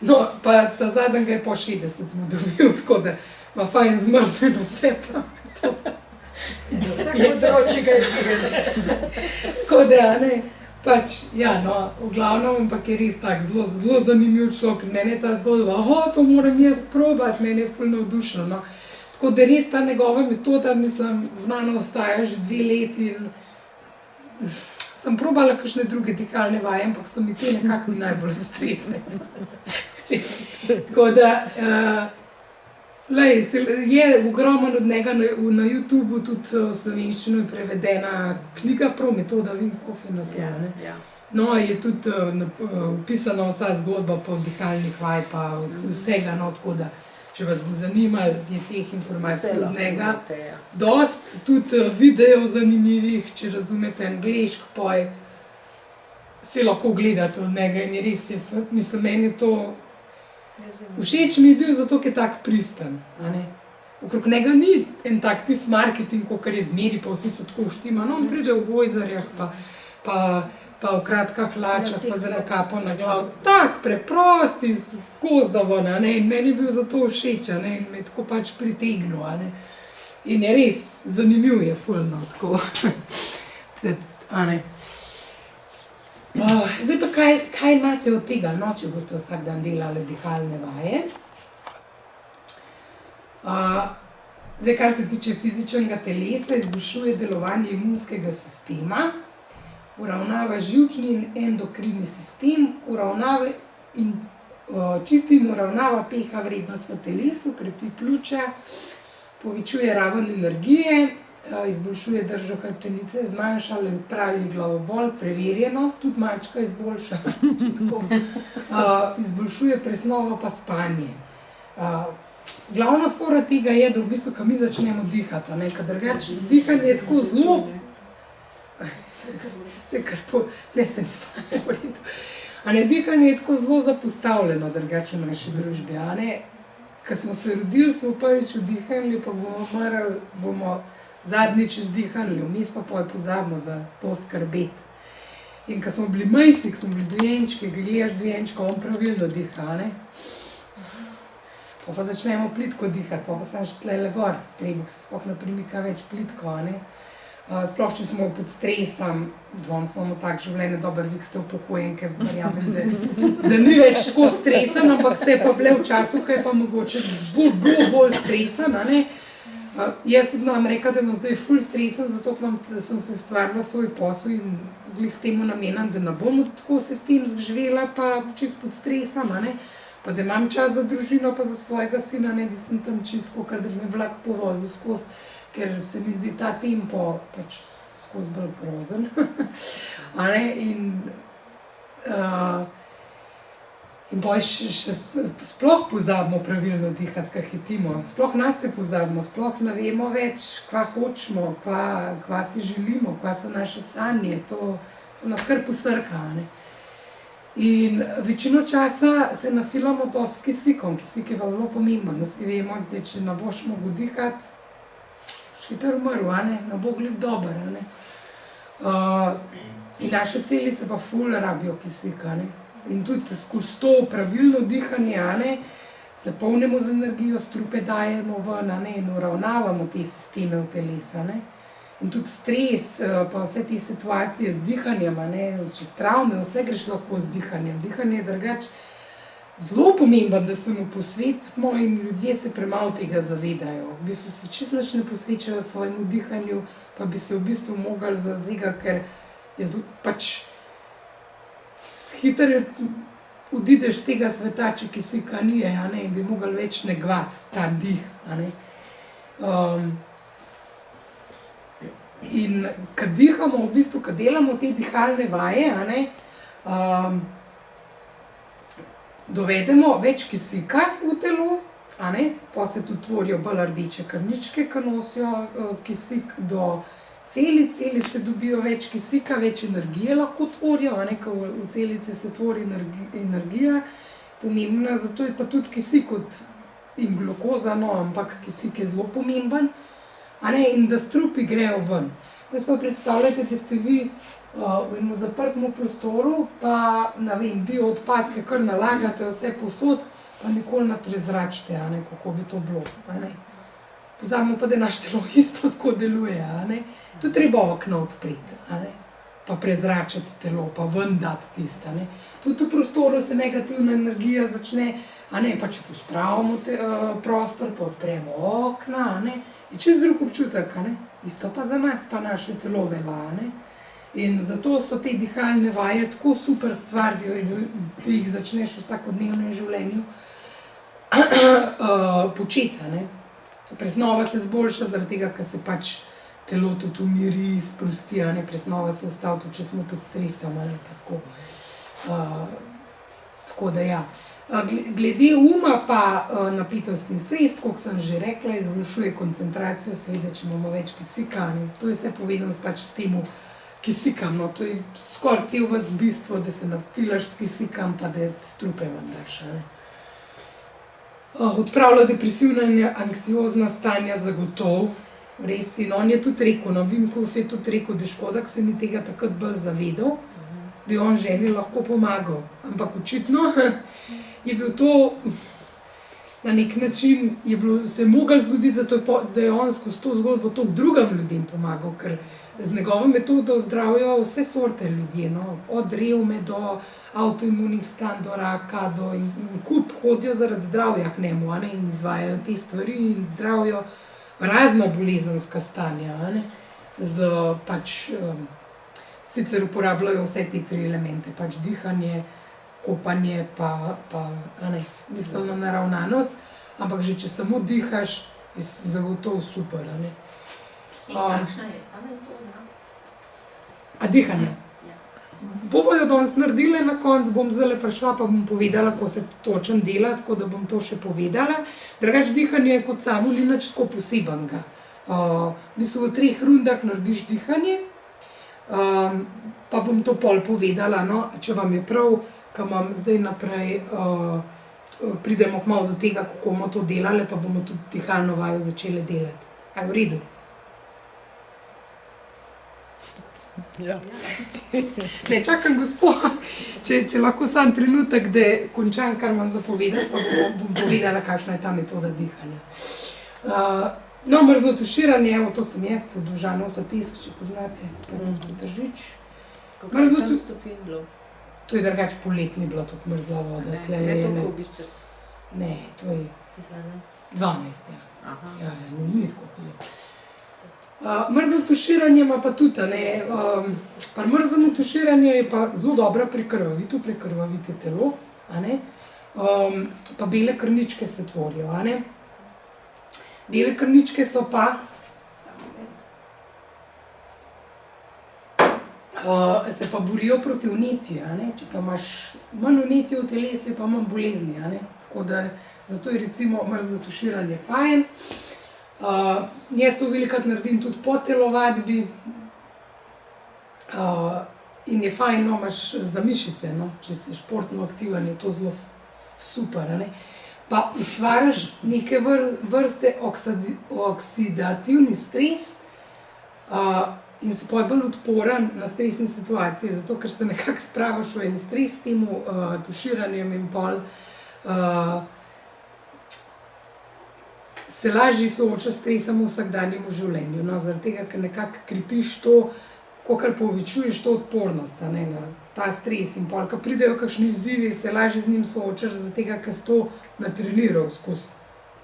No, pa ta zadnjega je po 60 mu dobil, tako da ima fajn zmrznjeno vse pa to. Vse področje ga je bilo. Tako da, pač, ja, no, v glavnem, ampak je res tak zelo zanimiv človek. Mene je ta zgodba, to moram jaz probati, mene je ful navdušeno, no. Tako da res ta njegova metoda, mislim, z mano ostaja že 2 leti in sem probala kakšne druge dihalne vaje, ampak so mi te nekako najbolj ustrezne. Tako da, je ogromen od njega na YouTubu, tudi v slovenščino je prevedena knjiga prav Metoda Wim Hof je naslov. No, je tudi opisana vsa zgodba po dihalnih vaj, pa vsega, no, tako da, če vas bo zanimalo, je teh informacij od njega dost, tudi videov zanimivih, če razumete angleško, poj, si lahko gledate od njega in je res, mislim, meni je to všeč mi je bil zato, ker je tak pristan. Okrog njega ni en tak tis marketing, kakor je zmeri, pa vsi so tako štima, no, on pride v gojzarjah, pa v kratkah hlačah, pa z eno kapo na glav. Tak, preprost, iz gozdova, in meni je bil zato všeč, in me je tako pač pritegnil. In je res, zanimiv je, fulno, tako. Zdaj pa, kaj imate od tega, no, če boste vsak dan delali dihalne vaje? Zdaj, kar se tiče fizičnega telesa, izboljšuje delovanje imunskega sistema, uravnava živčni in endokrini sistem, čisti in uravnava pH vrednost v telesu, krepi pljuča, povečuje raven energije, izboljšuje držo hrbtenice, zmanjša ali odpravi glavobol, preverjeno, tudi mačka izboljša, izboljšuje presnovo pa spanje. Glavna fora tega je, da v bistvu, ko mi začnemo dihati, ker drugače dihanje je tako zelo, dihanje je tako zelo zapostavljeno drugače v naši družbi. Ko smo se rodili, smo prvič vdihnili, pa bomo zadnjič izdihnili, vmes pa pozabimo za to skrbeti. In ko smo bili majhni, ko smo bili dojenčki, gledaš dojenčka, on pravilno diha, pa začnemo plitko dihati, pa sem še tlele gor, treba se sploh ne premika več plitko, Sploh, če smo pod stresom, danes imamo tak življenje, dober vi, ste upokojenke, verjamem, da ni več tako stresen, ampak ste pa bile v času, ki je pa mogoče bolj stresen, Jaz tudi nam rekla, da imam zdaj ful stresen, zato da sem se ustvarila svoj posel in glih s temu namenam, da ne bom tako se s tem zživela, pa čist pod stresom, pa da imam čas za družino, pa za svojega sina, da sem tam čisto, ker da me vlak povozil skozi. Ker se mi zdi ta tempo pač skozi bolj grozen. In pa še sploh pozabimo pravilno dihati, ko hitimo. Sploh nas se pozabimo, sploh ne vemo več, kva hočemo, kva si želimo, kva so naše sanje. To nas kar posrka. In večino časa se nafilamo to s kisikom. Kisik je pa zelo pomemben. Vsi vemo, da če ne boš mogel dihati, hitro umrl, ne bo glih dober. In naše celice pa ful rabijo kisik. In tudi skozi to pravilno dihanje se polnimo z energijo, strupe dajemo ven in uravnavamo te sisteme v telesa. In tudi stres, pa vse te situacije z dihanjem, čez travme, vse greš lahko z dihanjem. Dihanje je drugače zelo pomemben, da se mu posvetimo in ljudje se premalo tega zavedajo. V bistvu se čisto nič ne posvečajo svojemu dihanju, pa bi se v bistvu mogli zaradi tega, ker je pač hitro odideš z tega sveta, če kisika ni, a ne, in bi mogli več negovati ta dih, a ne. In ko dihamo, v bistvu, ko delamo te dihalne vaje, a ne, dovedemo več kisika v telo, a ne, pa se tudi tvorijo bolj rdeče krvničke, ki nosijo kisik do celic, celice dobijo več kisika, več energije lahko tvorijo, a ne, ko v celici se tvori energija, pomembna, zato je pa tudi kisik in glukoza, no, ampak kisik je zelo pomemben, a ne, in da strupi grejo ven. Zdaj pa predstavljajte, da ste vi v enem zaprtem prostoru, pa, ne vem, bioodpadke kar nalagate vse povsod, pa nikoli ne prezračite, a ne, kako bi to bilo, a ne. Pozabimo pa, da naš telo isto tako deluje, a ne. Tu treba okno odpreti, a ne, pa prezračiti telo, pa ven dati tisto, a ne. Tudi v prostoru se negativna energija začne, a ne, pa če pospravimo prostor, pa odpremo okna, a ne, je čist drug občutek, a ne. Isto pa za nas, pa naše telo velja, a ne. In zato so te dihalne vaje tako super stvar, da jih začneš v vsakodnevnem življenju početi, a ne. Presnova se zboljša zaradi tega, ker se pač telo tudi umiri, sprosti, a ne, presnova se ustavi tudi, če smo pod stresom, a ne, pa tako. Tako da ja. Glede uma pa napetost in stres, kot sem že rekla, izboljšuje koncentracijo, seveda, če imamo več kisika, a ne. To je vse povezano pač s tem kisikam, no, to je skoraj cel vas bistvo, da se nafilaš s kisikam, pa da strupe ven daš, a ne. Odpravlja depresivna in anksiozna stanja zagotovo, res, in on je tudi rekel, no, Wim Hof je tudi rekel, da škoda, ko se ni tega takrat bolj zavedal, bi on ženi lahko pomagal, ampak očitno je bil to, na nek način se je moglo zgoditi, zato da je on skozi to zgodbo toliko drugim ljudem pomagal, ker z njegovo metodo zdravijo vse sorte ljudje, no, od revme do avtoimunih stanj, do raka, in kup hodijo zaradi zdravja k njemu, a ne, in izvajajo te stvari in zdravijo razna bolezenska stanja, a ne, z pač, sicer uporabljajo vse te 3 elemente, pač dihanje, kopanje, pa a ne, miselna naravnanost, ampak že če samo dihaš, je zagotovo super, a ne. In kakšna je ta metoda? A dihanje? Ja. Bomo jo danes naredili na koncu, bom zdajle prišla, pa bom povedala, kako se točno dela, tako da bom to še povedala. Drugače dihanje je kot samo ni nič tako posebenega. V bistvu v 3 rundah narediš dihanje, pa bom to pol povedala, no, če vam je prav, ko imam zdaj naprej, pridemo kmalu do tega, kako bomo to delali, pa bomo tudi dihalno vajo začeli delati. A je v redu? Ja. Ne, čakam gospod, če lahko sam trenutek, da končam, kar imam za povedati, pa bom povedala, kakšna je ta metoda dihanja. No, mrzlo tuširanje, evo, to sem jaz, od Užanov tisk, če poznate, Prvenstvo Tržič. Koliko tam stopinj bilo? To je drugače poletni bila tako mrzla voda. Ne toliko v Bistrici. Ne, to je 12, ja. Aha. Ja, ni tako hudo. Mrzlo tuširanje ima pa tudi, ne, pri mrzlemu tuširanju je pa zelo dobra prekrvaviti telo, a ne, pa bele krvničke se tvorijo, a ne. Bele krvničke so pa, se pa borijo proti vnetju, a ne, če pa imaš manj vnetja v telesu, je pa manj bolezni, a ne, tako da zato je recimo mrzlo tuširanje fajn. Jaz to velikokrat naredim tudi po telovadbi in je fajn, no, imaš za mišice, no, če si športno aktiven, je to zelo super, a ne. Pa ustvariš neke vrste oksidativni stres in si potem bolj odporen na stresne situacije, zato ker se nekako spravaš v en stres s tem tuširanjem in pol se lažje sooča s stresom v vsakdanjem življenju, no, zaradi tega, ker nekako krepiš to, kakor povečuješ to odpornost, a ne, na ta stres in pol, ko pridejo kakšni izzivi, se lažje z njim soočaš, zaradi tega, ker si to natreniral skozi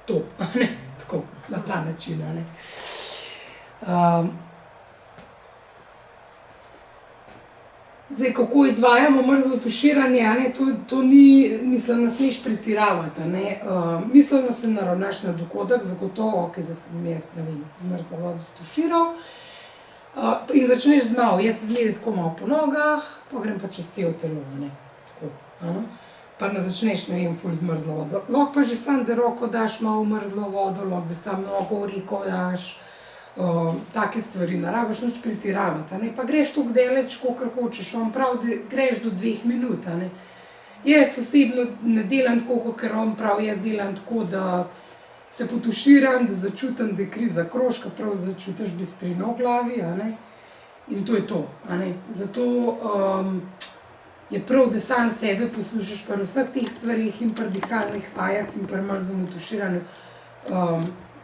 to, a ne, tako, na ta način, a ne. Zdaj, kako izvajamo mrzlo tuširanje, to ni, mislim, ne smeš pretiravati. Miselno se naravnaš na dogodek, zagotovo, zdaj sem jaz, ne vem, z mrzlo vodo stuširal. In začneš znov, jaz se zmeri tako malo po nogah, pa grem pa čez celo telo, tako. Pa ne začneš, ne vem, ful z mrzlo vodo. Lahko pa že sam, da roko daš malo v mrzlo vodo, lahko da sam nogo v reko daš. Take stvari, ne rabiš nič pretiravati, pa greš tako daleč, kakor hočeš, on prav, da greš do 2 minut. Jaz osebno ne delam tako, kakor on prav, jaz delam tako, da se potuširam, da začutim, da je kri zakrožka, prav začutiš bistrino v glavi, in to je to. Zato je prav, da sam sebe poslušaš pri vseh teh stvarih in pri dihalnih vajah in pri mrzlemu tuširanju,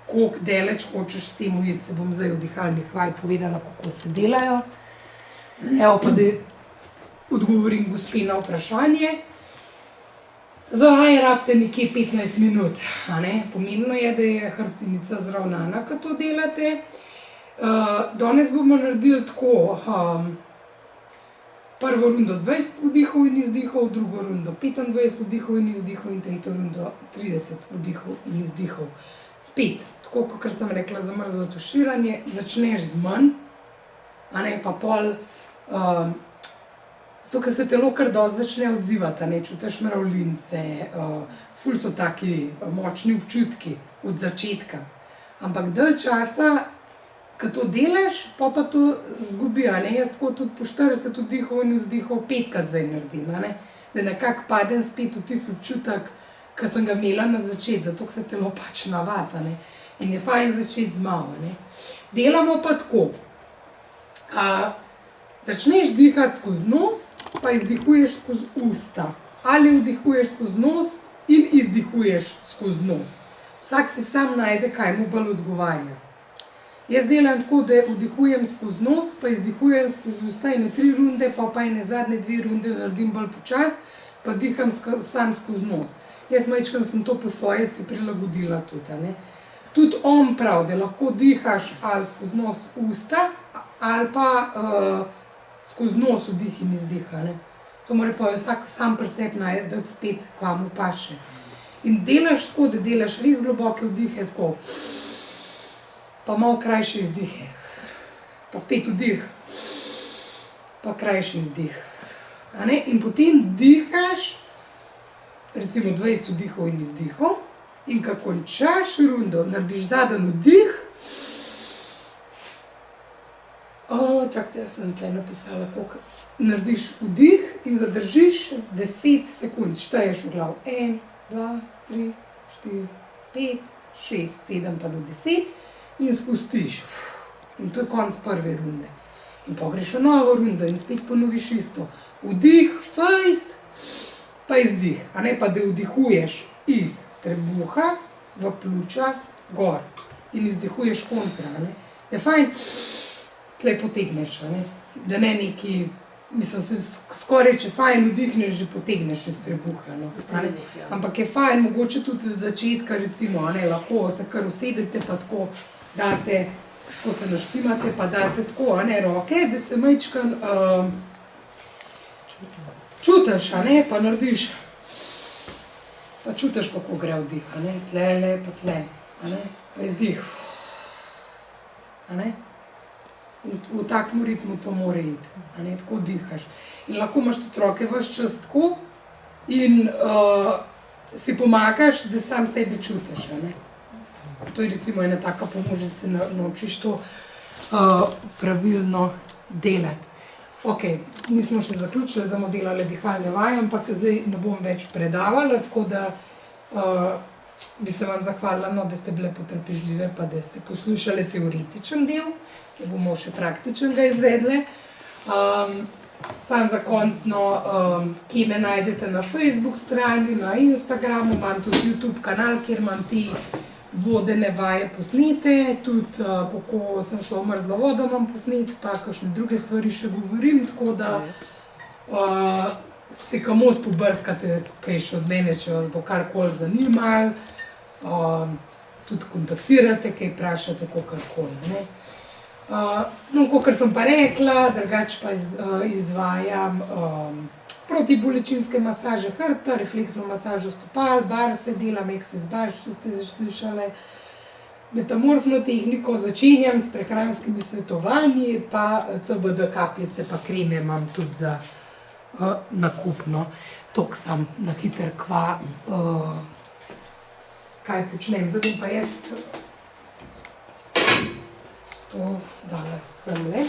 koliko daleč hočeš s tem ujeti, se bom zdaj v dihalnih vaj povedala, kako se delajo. Evo pa, da odgovorim gospe na vprašanje. Za vaje rabite nekje 15 minut. Pomembno je, da je hrbtenica zravnana, ko to delate. Danes bomo naredili tako, prvo rundo 20 vdihov in izdihov, drugo rundo 25 vdihov in izdihov in tretjo rundo 30 vdihov in izdihov. Spet, tako kot sem rekla, za mrzlo tuširanje, začneš z manj, pa pol, zato ker se telo kar dosti začne odzivati, čutiš mravljince, ful so taki močni občutki od začetka. Ampak dalj časa, ko to delaš, pa to zgubi, jaz tako tudi po 40 vdihov in vzdihov 5krat zdaj naredim, da nekako padem spet v tisti občutek, ki sem ga imela na začetku, zato se telo pač navadi, in je fajn začeti z malo. Delamo pa tako, začneš dihati skozi nos, pa izdihuješ skozi usta, ali vdihuješ skozi nos in izdihuješ skozi nos. Vsak si sam najde, kaj mu bolj odgovarja. Jaz delam tako, da vdihujem skozi nos, pa izdihujem skozi usta in 3 runde, pa ene zadnje 2 runde naredim bolj počas, pa diham sam skozi nos. Jaz majčkeno sem to po svoje si prilagodila tudi. Tudi on prav, da lahko dihaš ali skozi nos usta, ali pa skozi nos vdih in izdih. To mora pa vsak sam pri sebi najti spet, kva mu paše. In delaš tako, da delaš res globoke vdihe, tako. Pa malo krajše izdihe. Pa spet vdih. Pa krajši izdih. In potem dihaš, recimo 20 vdihov in izdihov, in ko končaš rundo, narediš zadnji vdih. Čakajte, jaz sem tukaj napisala, koliko. Narediš vdih in zadržiš 10 sekund, šteješ v glavu. 1, 2, 3, 4, 5, 6, 7 pa do 10 in spustiš. In to je konc prve runde. In pa greš v novo rundo in spet ponoviš isto. Vdih, fejst, pa izdih. Pa da vdihuješ iz trebuha v pljuča gor. In izdihuješ kontra. Je fajn, tlej potegneš. Da ne neki, mislim, se skoraj, če fajn vdihneš, že potegneš iz trebuha. Ampak je fajn, mogoče tudi z začetka, recimo, lahko se kar usedete, pa tako date, ko se naštimate, pa date tako, roke, da se majčkan čutiš, pa narediš. Pa čutiš, kako gre vdih, tle, pa tle, pa izdih. In v takem ritmu to mora iti, tako dihaš. In lahko imaš tudi roke ves čas tako in si pomagaš, da sam sebi čutiš. To je recimo ena taka pomoč, da se naučiš to pravilno delati. Ok, nismo še zaključili, zdaj bomo delali dihalne vaje, ampak zdaj ne bom več predavala, tako da bi se vam zahvalila, da ste bile potrpežljive, pa da ste poslušali teoretičen del, ki bomo še praktičnega izvedle. Sam za konc, kje me najdete na Facebook strani, na Instagramu, imam tudi YouTube kanal, kjer imam te vodene vaje posnete, tudi kako sem šla v mrzlo vodo imam posnet, pa kakšne druge stvari še govorim, tako da se kamot pobrskate, kaj še od mene, če vas bo karkoli zanimalo, tudi kontaktirate, kaj vprašate, kakorkoli. No, kot sem pa rekla, drugače pa izvajam protibolečinske masaže hrbta, refleksno masažo stopal, bar se delam, Access bar, če ste že slišali. Metamorfno tehniko začenjam s prehranskimi svetovanji, pa CBD kapljice pa kreme imam tudi za nakupno. Toliko sam na hiter kaj počnem. Zdaj bom pa jaz to dala semle.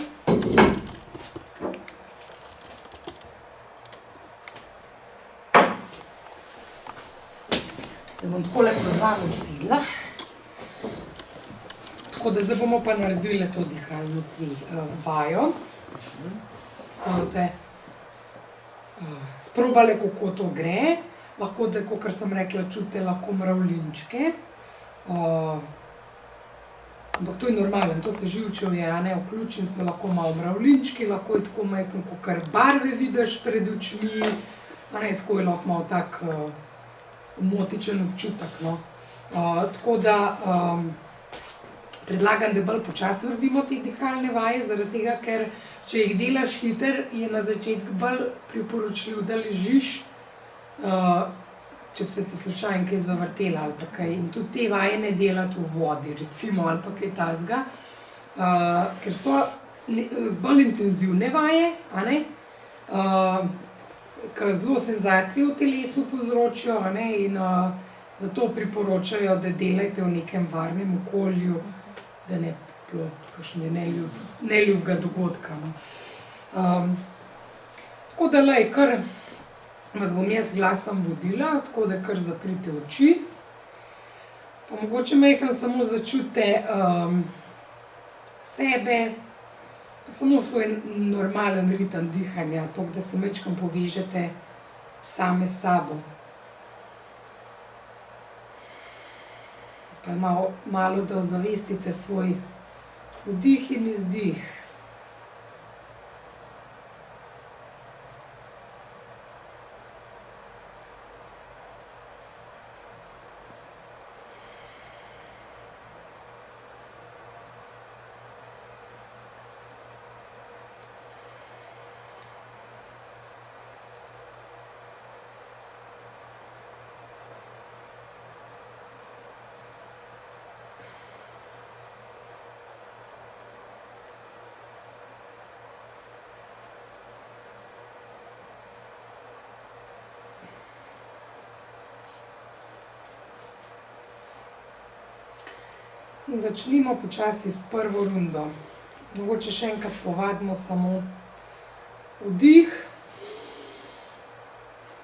Se bom takole pred vami sedla. Tako da zdaj bomo pa naredili to dihalno vajo. Sprobali, kako to gre. Lahko, da, kot sem rekla, čutite lahko mravljinčke. Ampak to je normalno, to se živčevje, vključim se lahko malo mravljinčki, lahko je tako majhno, kakor barve vidiš pred očmi, tako je lahko malo tak motičen občutek, no. Tako da predlagam, da bolj počasno naredimo te dihalne vaje, zaradi tega, ker če jih delaš hiter, je na začetku bolj priporočljiv, da ležiš, če bi se ti slučajno kaj zavrtela ali pa kaj. In tudi te vaje ne delati v vodi, recimo, ali pa kaj takega, ker so bolj intenzivne vaje, ki zelo senzacije v telesu povzročijo, in zato priporočajo, da delajte v nekem varnem okolju, da ne bi bilo kakšne neljubega dogodka. Tako da, kar vas bom jaz glasom vodila, tako da kar zaprite oči. Pa mogoče majhen samo začutite sebe, pa samo svoj normalen ritem dihanja, tako da se majčkeno povežete same s sabo. Pa malo da ozavestite svoj vdih in izdih. In začnimo počasi s prvo rundo. Mogoče še enkrat povadimo samo vdih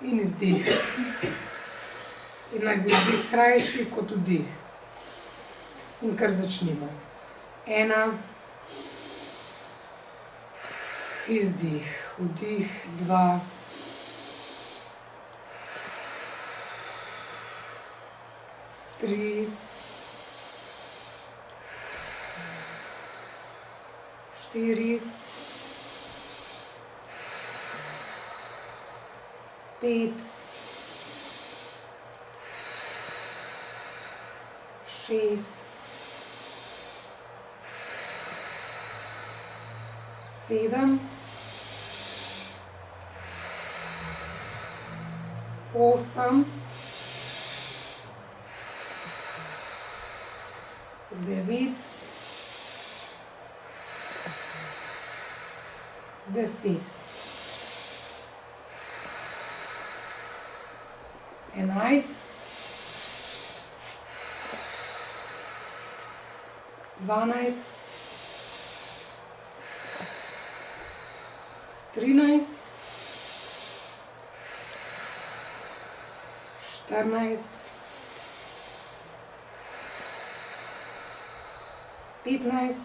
in izdih. In naj bo izdih krajši kot vdih. In kar začnimo. 1, izdih, vdih, 2, 3, 4, 5, 6, 7, 8, 9, 10, 11, 12, 13, 14, 15,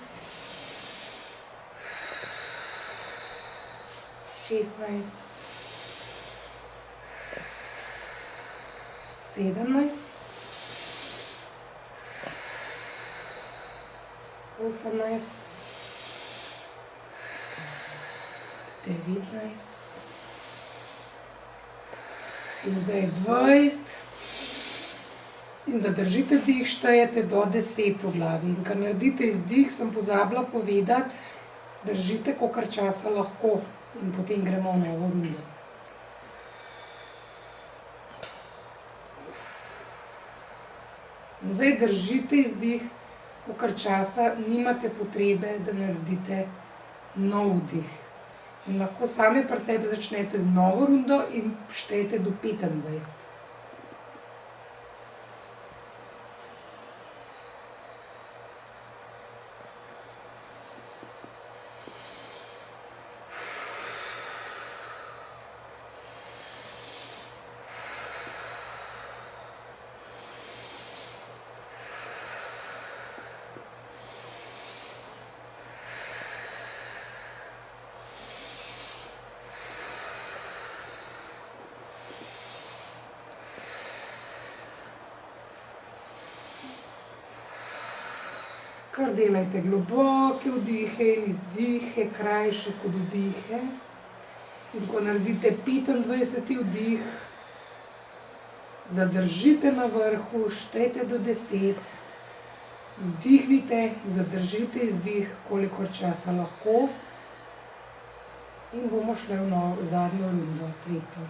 16, 17, 18, 19, in zdaj 20, In zadržite dih, štejete do 10 v glavi. In kar naredite izdih, sem pozabila povedati, držite, kolikor časa lahko. In potem gremo v novo rundo. Zdaj držite izdih, kolikor časa nimate potrebe, da naredite nov vdih. In lahko sami pri sebi začnete z novo rundo in štejete do 25. Kar delajte globoke vdihe in izdihe, krajše kot vdihe. In ko naredite 25. vdih, zadržite na vrhu, štejte do 10, izdihnite, zadržite izdih, kolikor časa lahko. In bomo šli v zadnjo rundo, tretjo.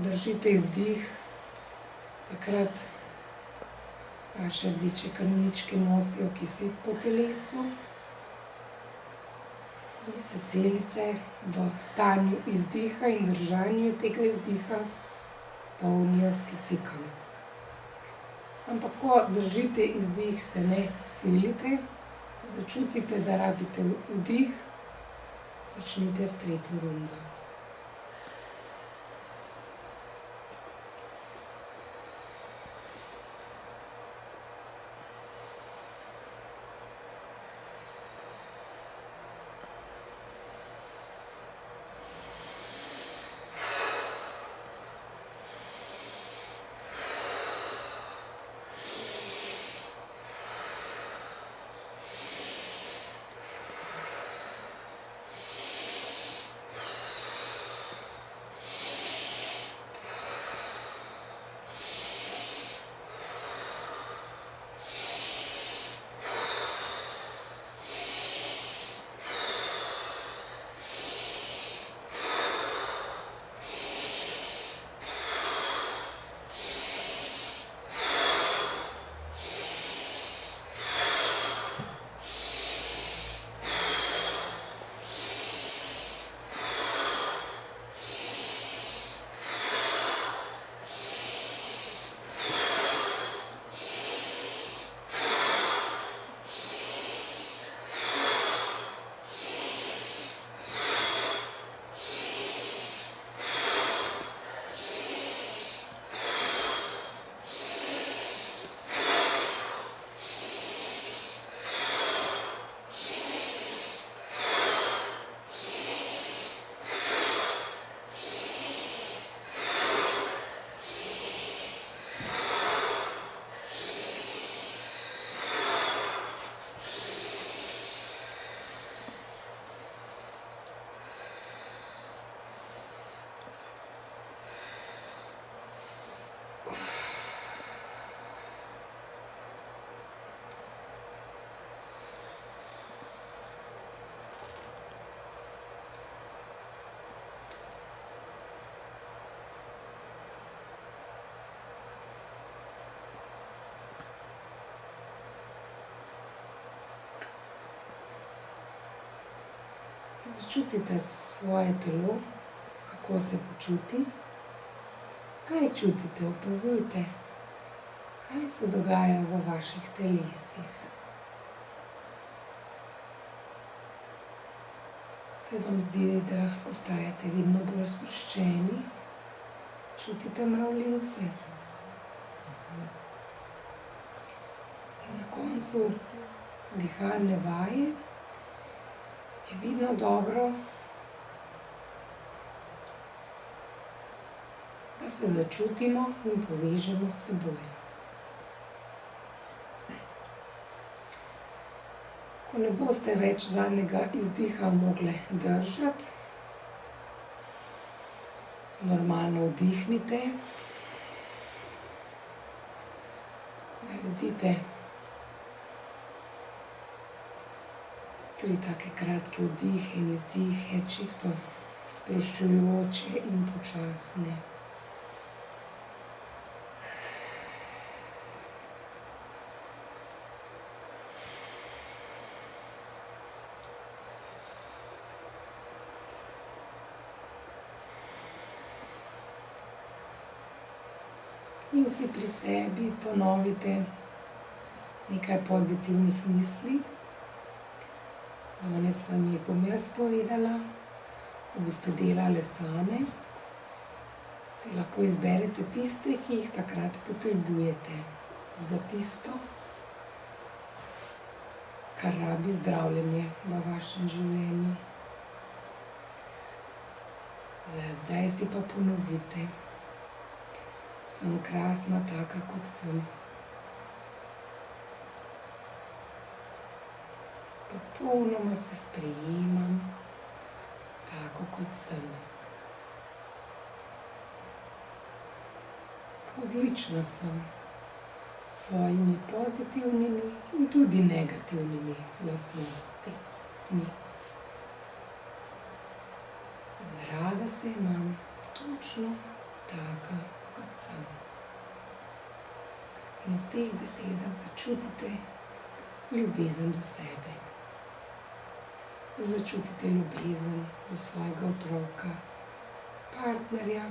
Držite izdih, takrat vaše rdeče krvničke nosijo kisik po telesu. In se celice v stanju izdiha in držanju tega izdiha polnijo s kisikom. Ampak ko držite izdih, se ne silite, začutite, da rabite vdih, začnite s tretjo rundo. Začutite svoje telo, kako se počuti. Kaj čutite, opazujte, kaj se dogaja v vaših telesih. Se vam zdi, da postajate vedno bolj sproščeni? Čutite mravljince? In na koncu dihalne vaje je vedno dobro, da se začutimo in povežemo s seboj. Ko ne boste več zadnjega izdiha mogli držati, normalno vdihnite, naredite 3 take kratke vdihe in izdihe, čisto sproščujoče in počasne. In si pri sebi ponovite nekaj pozitivnih misli. Danes vam jih bom jaz povedala, ko boste delale same. Si lahko izberete tiste, ki jih takrat potrebujete za tisto, kar rabi zdravljenje v vašem življenju. Zdaj si pa ponovite. Sem krasna taka, kot sem. Popolnoma se sprejemam, tako kot sem. Odlična sem s svojimi pozitivnimi in tudi negativnimi lastnostmi. Rada se imam točno taka, kot sem. In v teh besedah začutite ljubezen do sebe. Začutite ljubezen do svojega otroka, partnerja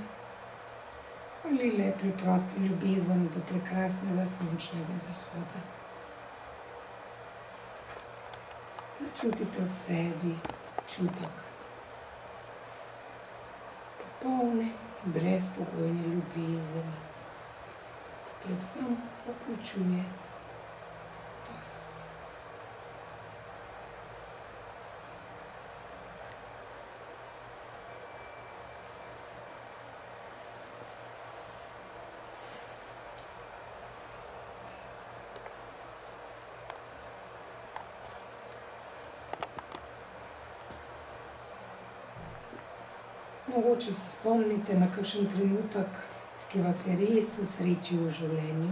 ali le preprosto ljubezen do prekrasnega sončnega zahoda. Začutite v sebi čutek popolne, brezpogojne ljubezni, ki predvsem vključuje vas. Mogoče se spomnite na kakšen trenutek, ki vas je res osrečil v življenju,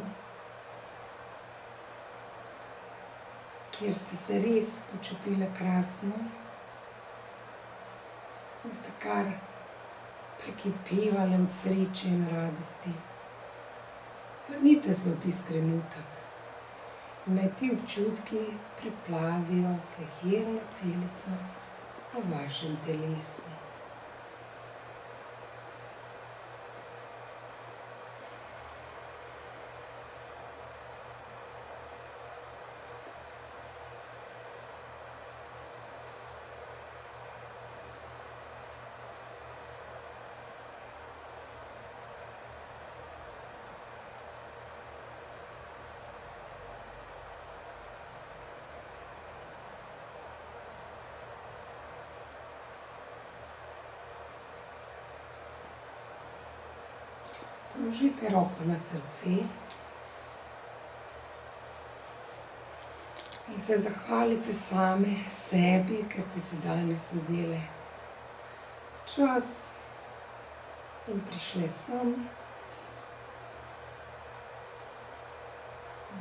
kjer ste se res počutili krasno in ste kar prekipevali od sreče in radosti. Vrnite se v tisti trenutek. Naj ti občutki preplavijo sleherno celico v vašem telesu. Položite roko na srce in se zahvalite same sebi, ker ste si danes vzeli čas in prišli sem.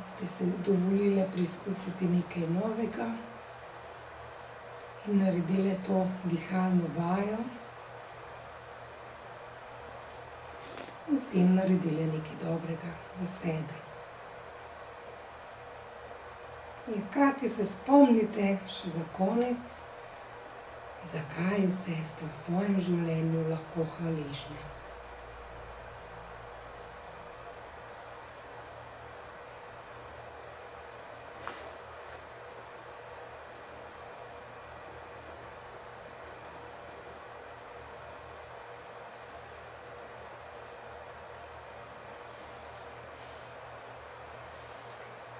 Ste si dovolili preizkusiti nekaj novega in naredili to dihalno vajo. In s tem naredili nekaj dobrega za sebe. In hkrati se spomnite še za konec, Zakaj vse ste v svojem življenju lahko hvaležni?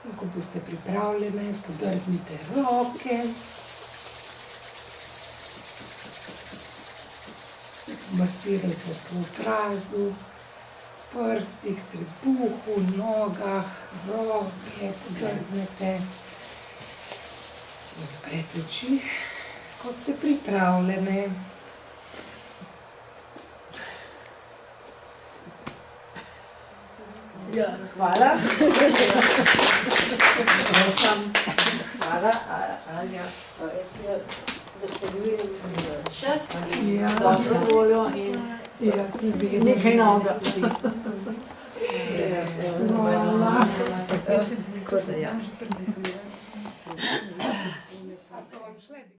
In ko boste pripravljeni, podrgnite roke. Masirajte po obrazu, prsih, trebuhu, nogah, roke podrgnete. Odprete oči, ko ste pripravljeni. Ja, hvala. Hvala, Anja. Jaz se zahvaljujem za čas in Ja. dobro voljo in Jaz se vedno nekaj novega. Hvala. Tako da ja. A so vam šle?